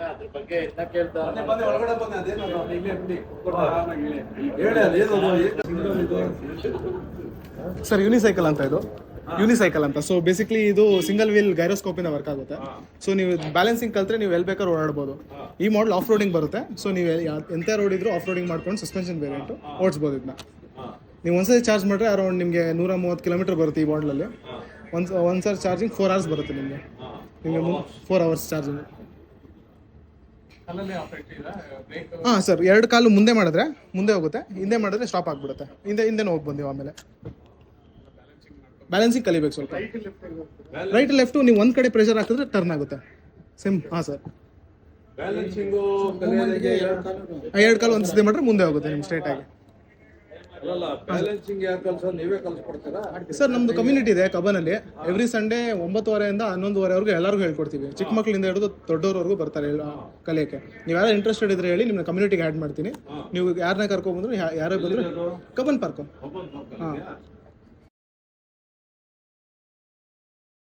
ಅದ್ರ ಬಗ್ಗೆ ಇನ್ನ ಕೇಳ್ತಾ ಒಳಗಡೆ ಬಂದೆ ಅದೇನು ಹೇಳಿ ಅದೇನು ಸರ್ ಯೂನಿಸೈಕಲ್ ಅಂತ ಇದು ಯೂನಿಸೈಕಲ್ ಅಂತ. ಸೊ ಬೇಸಿಕ್ಲಿ ಇದು ಸಿಂಗಲ್ ವೀಲ್ ಗೈರೋಸ್ಕೋಪ್ ಇಂದ ವರ್ಕ್ ಆಗುತ್ತೆ. ಸೊ ನೀವು ಬ್ಯಾಲೆನ್ಸಿಂಗ್ ಕಲ್ತ್ರೆ ನೀವು ಎಲ್ಲಿ ಬೇಕಾದ್ರೂ ಓಡಾಡ್ಬೋದು. ಈ ಮಾಡಲ್ ಆಫ್ ರೋಡಿಂಗ್ ಬರುತ್ತೆ. ಸೊ ನೀವು ಎಂಥ ರೋಡ್ ಇದ್ರೂ ಆಫ್ ರೋಡಿಂಗ್ ಮಾಡ್ಕೊಂಡು ಸಸ್ಪೆನ್ಷನ್ ವೇರಿಯಂಟು ಓಡಿಸ್ಬೋದು. ಇದನ್ನ ನೀವು ಒಂದ್ಸರಿ ಚಾರ್ಜ್ ಮಾಡಿದ್ರೆ ಅರೌಂಡ್ ನಿಮಗೆ 130 ಕಿಲೋಮೀಟರ್ ಬರುತ್ತೆ ಈ ಮಾಡಲಲ್ಲಿ. ಒಂದ್ಸರಿ ಚಾರ್ಜಿಂಗ್ 4 hours ಬರುತ್ತೆ ನಿಮಗೆ 4 hours ಚಾರ್ಜಿಂಗ್. ಹಾಂ ಸರ್, 2 ಕಾಲು ಮುಂದೆ ಮಾಡಿದ್ರೆ ಮುಂದೆ ಹೋಗುತ್ತೆ, ಹಿಂದೆ ಮಾಡಿದ್ರೆ ಸ್ಟಾಪ್ ಆಗಿಬಿಡುತ್ತೆ. ಹಿಂದೆ ಹೋಗಿ ಬಂದೀವಿ. ಆಮೇಲೆ ಬ್ಯಾಲೆನ್ಸಿಂಗ್ ಕಲಿಬೇಕು ಸ್ವಲ್ಪ. ರೈಟ್ ಲೆಫ್ಟು ನೀವು ಒಂದು ಕಡೆ ಪ್ರೆಷರ್ ಹಾಕಿದ್ರೆ ಟರ್ನ್ ಆಗುತ್ತೆ. ಸೇಮ್. ಹಾಂ ಸರ್, ಬ್ಯಾಲೆನ್ಸಿಂಗು 2 ಕಾಲು ಒಂದು ಸತಿ ಮಾಡಿದ್ರೆ ಮುಂದೆ ಹೋಗುತ್ತೆ ನಿಮ್ಗೆ ಸ್ಟ್ರೈಟ್ ಆಗಿ. ಬ್ಯಾಲೆನ್ಸಿಂಗ್ ಯಾರು ಕಲ್ಸೋ ನೀವೇ ಕಲ್ಸ್ಕೊಡ್ತೀರಾ? ಸರ್ ನಮ್ದು ಕಮ್ಯುನಿಟಿ ಇದೆ ಕಬ್ಬನಲ್ಲಿ. ಎವ್ರಿ ಸಂಡೇ 9:30 11:00 ಎಲ್ಲರಿಗೂ ಹೇಳ್ಕೊಡ್ತೀವಿ. ಚಿಕ್ಕ ಮಕ್ಕಳಿಂದ ಹಿಡಿದು ದೊಡ್ಡವರವರೆಗೂ ಬರ್ತಾರೆ ಕಲಿಯೋಕ್ಕೆ. ನೀವು ಯಾರು ಇಂಟ್ರೆಸ್ಟೆಡ್ ಇದ್ರೆ ಹೇಳಿ, ನಿಮ್ಮನ್ನ ಕಮ್ಯುನಿಟಿಗೆ ಆ್ಯಡ್ ಮಾಡ್ತೀನಿ. ನೀವು ಯಾರನ್ನ ಕರ್ಕೊಂಡ್ಬಂದ್ರು ಯಾರೇ ಬಂದ್ರು ಕಬ್ಬನ್ ಪಾರ್ಕು. ಹಾಂ.